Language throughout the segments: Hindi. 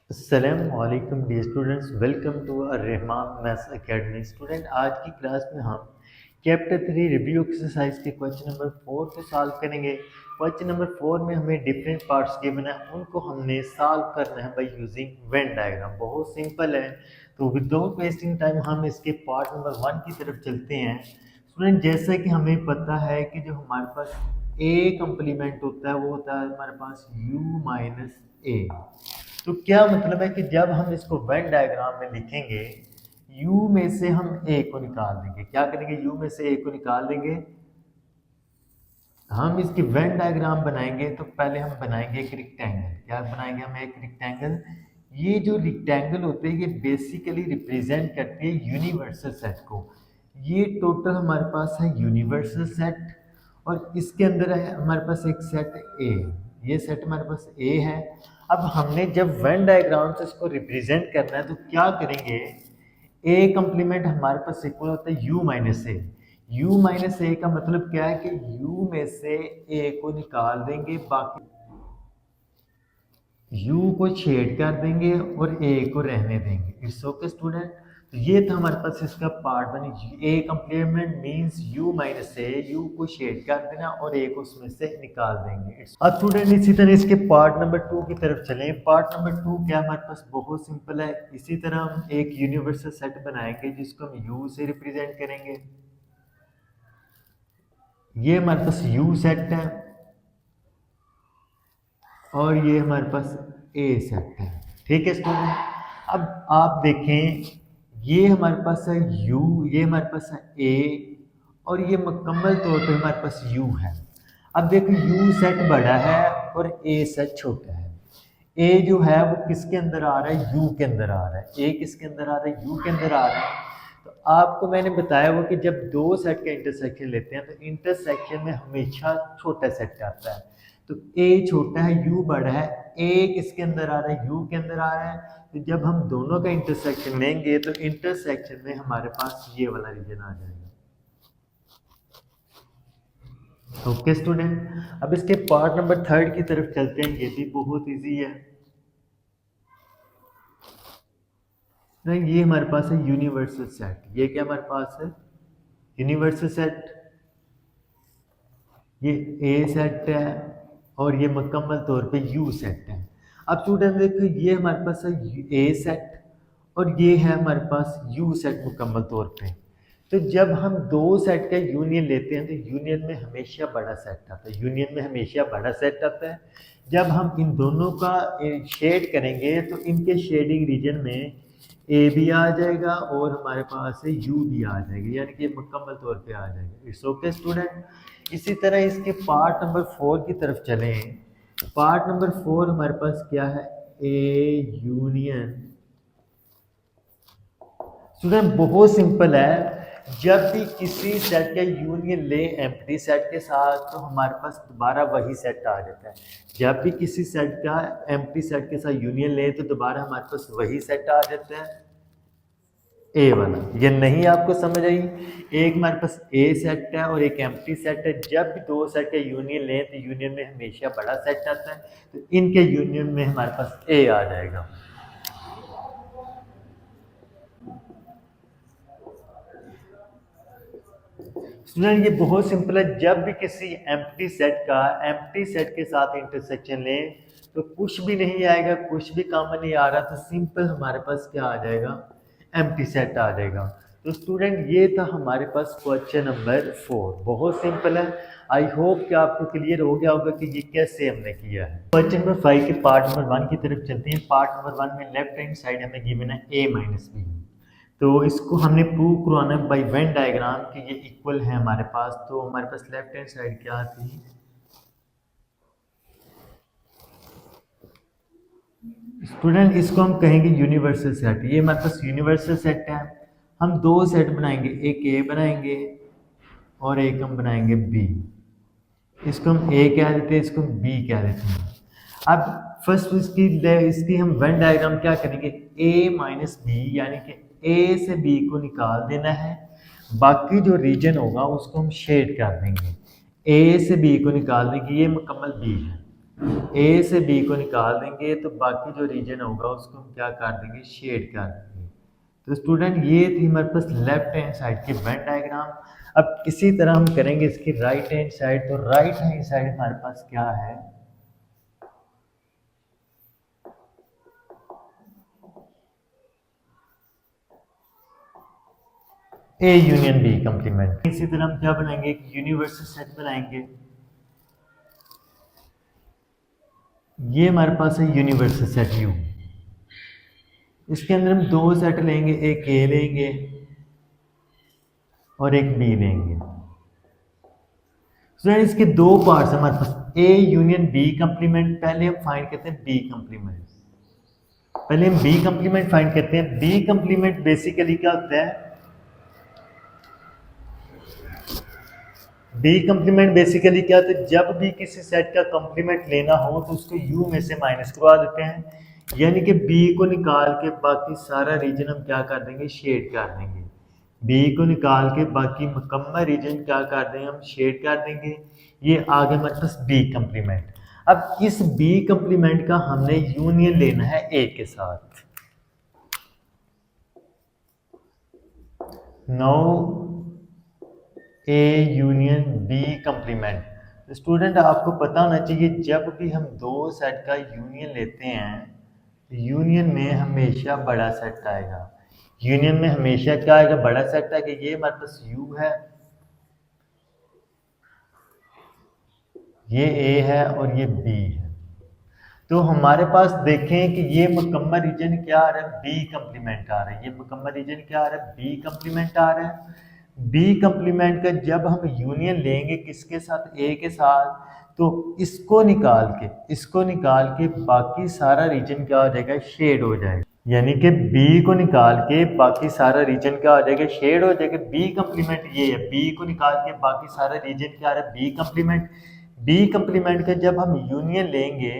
अस्सलामुअलैकुम dear students, welcome to Rahman maths academy. Student, आज की क्लास में हम चैप्टर 3 रिव्यू एक्सरसाइज के क्वेश्चन नंबर 4 को सॉल्व करेंगे। क्वेश्चन नंबर 4 में हमें डिफरेंट पार्ट्स गिवन है, उनको हमने सॉल्व करना है बाय यूजिंग वेन डायग्राम। बहुत सिंपल है, तो विदाउट वेस्टिंग टाइम हम इसके पार्ट नंबर 1 की तरफ चलते हैं। स्टूडेंट, जैसा कि हमें पता है कि जो हमारे पास ए कम्प्लीमेंट होता है वो होता है हमारे पास u माइनस ए। तो क्या मतलब है कि जब हम इसको वेन डायग्राम में लिखेंगे, u में से हम a को निकाल देंगे। क्या करेंगे? u में से a को निकाल देंगे। हम इसकी वेन डायग्राम बनाएंगे तो पहले हम बनाएंगे एक रेक्टेंगल। क्या बनाएंगे? हम एक रेक्टेंगल। ये जो रेक्टेंगल होते हैं ये बेसिकली रिप्रेजेंट करते हैं यूनिवर्सल सेट को। ये टोटल हमारे पास है यूनिवर्सल सेट, और इसके अंदर है हमारे पास एक सेट ए। ये सेट हमारे पास ए है। अब हमने जब वेन डायग्राम से इसको रिप्रेजेंट करना है तो क्या करेंगे? ए कम्प्लीमेंट हमारे पास इक्वल होता है u माइनस ए। u माइनस ए का मतलब क्या है कि u में से a को निकाल देंगे, बाकी u को छेड़ कर देंगे और a को रहने देंगे। It's okay student. तो ये था हमारे पास इसका पार्ट बनी। ए कम्प्लीमेंट मीन्स u माइनस ए, u को छेड़ कर देना और a को उसमें से निकाल देंगे। अब स्टूडेंट इसी तरह इसके पार्ट नंबर 2 की तरफ चलें। पार्ट नंबर 2 क्या हमारे पास बहुत सिंपल है। इसी तरह हम एक यूनिवर्सल सेट बनाएंगे जिसको हम u से रिप्रेजेंट करेंगे। ये हमारे पास u सेट है और ये हमारे पास a सेट है। ठीक है स्टूडेंट। अब आप देखें, ये हमारे पास है u, ये हमारे पास है a, और ये मुकम्मल तौर पे हमारे पास u है। अब देखो, u सेट बड़ा है और a सेट छोटा है। a जो है वो किसके अंदर आ रहा है? u के अंदर आ रहा है। a किसके अंदर आ रहा है? u के अंदर आ रहा है। तो आपको मैंने बताया वो कि जब दो सेट का इंटरसेक्शन लेते हैं तो इंटरसेक्शन में हमेशा छोटा सेट आता है। तो a छोटा है, u बड़ा है। a किसके अंदर आ रहा है? u के अंदर आ रहा है। तो जब हम दोनों का इंटरसेक्शन लेंगे तो इंटरसेक्शन में हमारे पास ये वाला रीजन आ जाएगा। Okay student. अब इसके पार्ट नंबर 3 की तरफ चलते हैं। ये भी बहुत इजी है। नहीं, ये हमारे पास है यूनिवर्सल सेट। ये क्या हमारे पास है? Universal set. ये ए सेट है और ये मुकम्मल तौर पे यू सेट है। अब स्टूडेंट देखो, ये हमारे पास है ए सेट और ये है हमारे पास यू सेट मुकम्मल तौर पे। तो जब हम दो सेट का यूनियन लेते हैं तो यूनियन में हमेशा बड़ा सेट आता है। यूनियन में हमेशा बड़ा सेट आता है। जब हम इन दोनों का शेड करेंगे तो इनके शेडिंग रीजन में ए भी आ जाएगा और हमारे पास है यू भी आ जाएगा, यानी कि मुकम्मल तौर पे आ जाएगा। It's okay student. इसी तरह इसके पार्ट नंबर 4 की तरफ चलें। पार्ट नंबर 4 हमारे पास क्या है? A union. स्टूडेंट बहुत सिंपल है। जब भी किसी सेट का यूनियन ले एम्प्टी सेट के साथ तो हमारे पास दोबारा वही सेट आ जाता है। जब भी किसी सेट का एम्प्टी सेट के साथ यूनियन ले तो दोबारा हमारे पास वही सेट आ जाता है, ए वाला। ये नहीं आपको समझ आई? एक हमारे पास ए सेट है और एक एम्प्टी सेट है। जब भी दो सेट का यूनियन लें तो यूनियन में हमेशा बड़ा सेट आता है, तो इनके यूनियन में हमारे पास ए आ जाएगा। स्टूडेंट, ये बहुत सिंपल है। जब भी किसी एम्प्टी सेट के साथ इंटरसेक्शन लें तो कुछ भी नहीं आएगा, कुछ भी कॉमन नहीं आ रहा, तो सिंपल हमारे पास क्या आ जाएगा? एम्प्टी सेट आ जाएगा। तो स्टूडेंट, ये था हमारे पास क्वेश्चन नंबर 4। बहुत सिंपल है। आई होप कि आपको क्लियर हो गया होगा कि ये कैसे हमने किया है। क्वेश्चन नंबर 5 के पार्ट नंबर 1 की तरफ चलते हैं। पार्ट नंबर 1 में लेफ्ट हैंड साइड हमें गिवन है a माइनस बी। तो इसको हमने प्रूव करवाना है बाय वेन डायग्राम कि ये इक्वल है हमारे पास। तो हमारे पास लेफ्ट हैंड साइड क्या थी? स्टूडेंट, इसको हम कहेंगे यूनिवर्सल सेट। ये हमारे पास यूनिवर्सल सेट है। हम दो सेट बनाएंगे, एक ए बनाएंगे और एक हम बनाएंगे बी। इसको हम ए कह देते हैं, इसको हम बी कह देते हैं। अब फर्स्ट इसकी हम वेन डायग्राम क्या करेंगे? ए माइनस बी, यानी कि ए से बी को निकाल देना है। बाकी जो रीजन होगा उसको हम शेड कर देंगे। ए से बी को निकाल देंगे, ये मुकम्मल बी है। ए से बी को निकाल देंगे तो बाकी जो रीजन होगा उसको हम क्या कर देंगे, शेड कर देंगे। तो स्टूडेंट ये थी हमारे पास लेफ्ट हैंड साइड की वेन डायग्राम। अब इसी तरह हम करेंगे इसकी राइट हैंड साइड। तो राइट हैंड साइड हमारे पास क्या है, ए यूनियन बी कंप्लीमेंट। इसी तरह हम क्या बनाएंगे, एक यूनिवर्सल सेट बनाएंगे। ये हमारे पास है यूनिवर्सल सेट यू। इसके अंदर हम दो सेट लेंगे, एक ए लेंगे और एक बी लेंगे। तो इसके दो पार्ट्स हमारे पास, ए यूनियन बी कंप्लीमेंट। पहले हम फाइंड करते हैं बी कंप्लीमेंट। पहले हम बी कंप्लीमेंट फाइंड करते हैं। बी कंप्लीमेंट बेसिकली क्या होता है, बी कंप्लीमेंट बेसिकली क्या होता है, जब भी किसी सेट का कंप्लीमेंट लेना हो तो उसको यू में से माइनस करवा देते हैं। यानी कि बी को निकाल के बाकी सारा रीजन हम क्या कर देंगे, शेड कर देंगे। बी को निकाल के बाकी मुकम्मल रीजन क्या कर देंगे, हम शेड कर देंगे। ये आगे हमारे पास बी कंप्लीमेंट। अब इस बी कंप्लीमेंट का हमने यूनियन लेना है ए के साथ। No A union B complement. Student आपको पता होना चाहिए जब भी हम दो सेट का यूनियन लेते हैं तो यूनियन में हमेशा बड़ा सेट आएगा। यूनियन में हमेशा क्या आएगा, बड़ा सेट आएगा। ये हमारे पास यू है, ये ए है और ये बी है। तो हमारे पास देखें कि ये मुकम्मल रीजन क्या आ रहा है, बी कंप्लीमेंट आ रहा है। ये मुकम्मल रीजन क्या आ रहा है, बी कंप्लीमेंट आ रहा है। बी कंप्लीमेंट का जब हम यूनियन लेंगे किसके साथ, ए के साथ, तो इसको निकाल के बाकी सारा रीजन क्या हो जाएगा, शेड हो जाएगा। यानी कि बी को निकाल के बाकी सारा रीजन क्या हो जाएगा, शेड हो जाएगा। बी कंप्लीमेंट ये है, बी को निकाल के बाकी सारा रीजन क्या आ रहा है, बी कंप्लीमेंट। बी कंप्लीमेंट का जब हम यूनियन लेंगे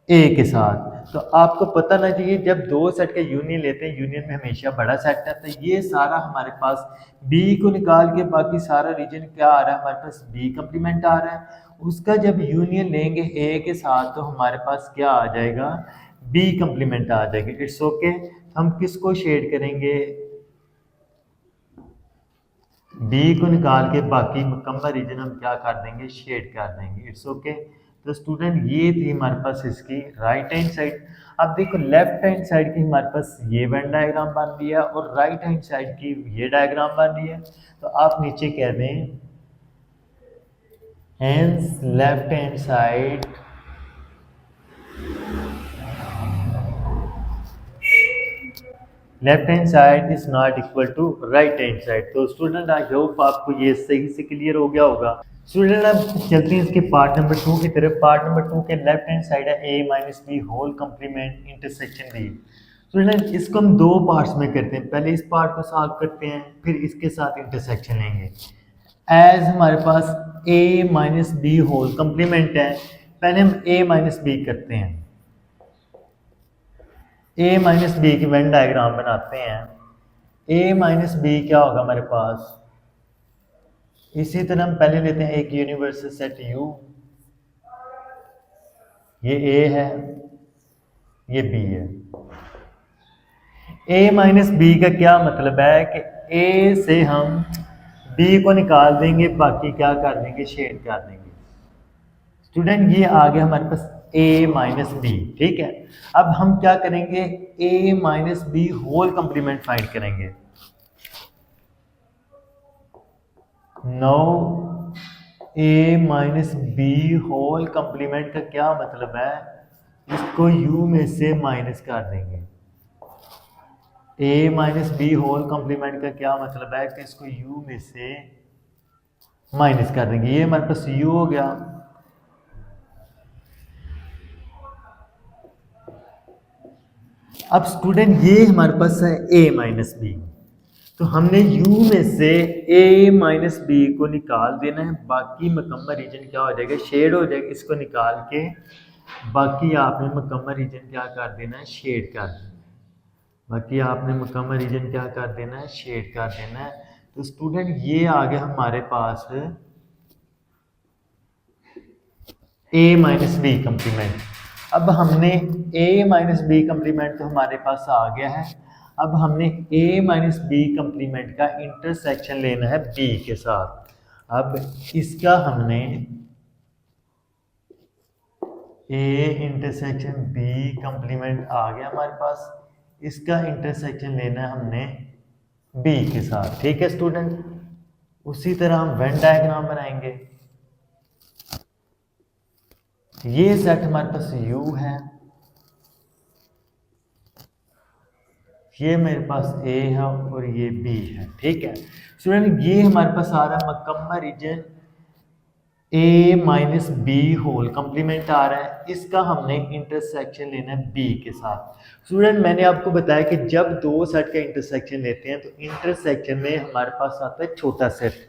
ए के साथ, तो आपको पता ना चाहिए जब दो सेट का यूनियन लेते हैं यूनियन में हमेशा बड़ा सेट आता है। ये सारा हमारे पास बी को निकाल के बाकी सारा रीजन क्या आ रहा है, हमारे पास बी कंप्लीमेंट आ रहा है। उसका जब यूनियन लेंगे ए के साथ तो हमारे पास क्या आ जाएगा, बी कंप्लीमेंट आ जाएगा। It's okay. हम किसको शेड करेंगे, बी को निकाल के बाकी मुकम्मल रीजन हम क्या कर देंगे, शेड कर देंगे। It's okay. तो स्टूडेंट ये थी हमारे पास इसकी राइट हैंड साइड। अब देखो लेफ्ट हैंड साइड की हमारे पास ये वेन डायग्राम बन रही है और राइट हैंड साइड की ये डायग्राम बन रही है। तो आप नीचे कह दें hence left hand side left hand side is not equal to right hand side. तो स्टूडेंट आई होप आपको ये सही से क्लियर हो गया होगा। स्टूडेंट अब चलते हैं इसके पार्ट नंबर 2 की तरफ। पार्ट नंबर 2 के लेफ्ट हैंड साइड है A minus B whole complement intersection D. Student इसको हम दो पार्ट्स में करते हैं, पहले इस पार्ट को सॉल्व करते हैं फिर इसके साथ इंटरसेक्शन लेंगे। एज हमारे पास ए माइनस बी होल कंप्लीमेंट है, पहले हम ए माइनस बी करते हैं। ए माइनस बी की वेन डायग्राम बनाते हैं। ए माइनस बी क्या होगा हमारे पास, इसी तरह हम पहले लेते हैं एक यूनिवर्सल सेट यू, ये ए है ये बी है। ए माइनस बी का क्या मतलब है कि ए से हम बी को निकाल देंगे, बाकी क्या कर देंगे, शेड कर देंगे। स्टूडेंट ये आ गया हमारे पास ए माइनस बी, ठीक है। अब हम क्या करेंगे, A minus B whole complement find करेंगे। No A minus B whole complement का क्या मतलब है, इसको यू में से माइनस कर देंगे। ए माइनस बी होल कंप्लीमेंट का क्या मतलब है कि इसको यू में से माइनस कर देंगे। ये हमारे पास यू हो गया। अब स्टूडेंट ये हमारे पास है ए माइनस बी, तो हमने u में से a माइनस बी को निकाल देना है। बाकी मुकम्मल रीजन क्या हो जाएगा, शेड हो जाएगा। इसको निकाल के बाकी आपने मुकम्मल रीजन क्या कर देना है, शेड कर देना है। बाकी आपने मुकम्मल रीजन क्या कर देना है, शेड कर देना है। तो स्टूडेंट ये आ गया हमारे पास ए माइनस बी कम्प्लीमेंट। अब हमने ए माइनस बी कम्प्लीमेंट तो हमारे पास आ गया है। अब हमने ए माइनस बी कम्प्लीमेंट का इंटरसेक्शन लेना है बी के साथ। अब इसका हमने ए इंटरसेक्शन बी कम्प्लीमेंट आ गया हमारे पास, इसका इंटरसेक्शन लेना है हमने बी के साथ। ठीक है स्टूडेंट, उसी तरह हम वेन डायग्राम बनाएंगे। ये सेट हमारे पास U है, ये मेरे पास A है और ये B है। ठीक है स्टूडेंट, ये हमारे पास आ रहा है मकम्मल region A minus B whole complement आ रहा है, इसका हमने इंटरसेक्शन लेना है B के साथ। स्टूडेंट मैंने आपको बताया कि जब दो सेट का इंटरसेक्शन लेते हैं तो इंटरसेक्शन में हमारे पास आता है छोटा सेट।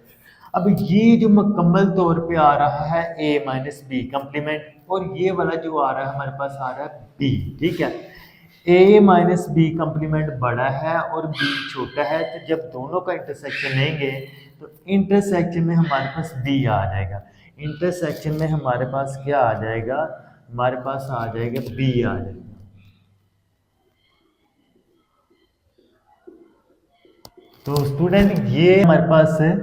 अब ये जो मुकम्मल तौर पे आ रहा है A माइनस बी कम्प्लीमेंट, और ये वाला जो आ रहा है हमारे पास आ रहा है B। ठीक है, A माइनस बी कम्प्लीमेंट बड़ा है और B छोटा है, तो जब दोनों का इंटरसेक्शन लेंगे तो इंटरसेक्शन में हमारे पास B आ जाएगा। इंटरसेक्शन में हमारे पास क्या आ जाएगा, हमारे पास आ जाएगा B आ जाएगा। तो स्टूडेंट ये हमारे पास है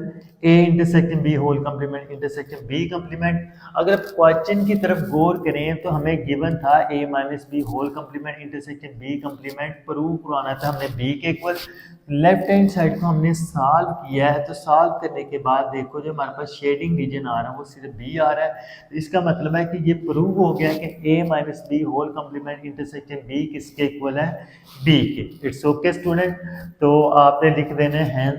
A intersection B whole complement intersection B complement. अगर क्वेश्चन की तरफ गौर करें तो हमें गिवन था A minus B whole complement intersection B complement, prove करवाना था हमने बी के इक्वल। लेफ्ट हैंड साइड को हमने सॉल्व किया है, तो सॉल्व करने के बाद देखो जो हमारे पास शेडिंग रीजन आ रहा है वो सिर्फ बी आ रहा है। तो इसका मतलब है कि ये प्रूव हो गया कि A minus B whole complement intersection B किसके इक्वल है, बी के। इट्स ओके स्टूडेंट, तो आपने लिख देना है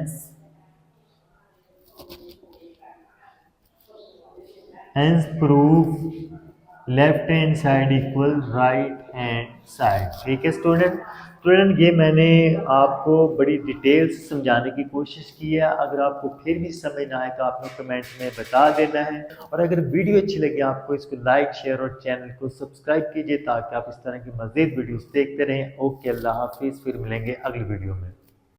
hence proof left hand side equal right hand side. ठीक है स्टूडेंट, ये मैंने आपको बड़ी डिटेल से समझाने की कोशिश की है। अगर आपको फिर भी समझ ना आए तो आपने कमेंट में बता देना है, और अगर वीडियो अच्छी लगे आपको इसको लाइक शेयर और चैनल को सब्सक्राइब कीजिए ताकि आप इस तरह की मज़ीद वीडियोस देखते रहें। ओके, अल्लाह हाफिज़, फिर मिलेंगे अगली वीडियो में।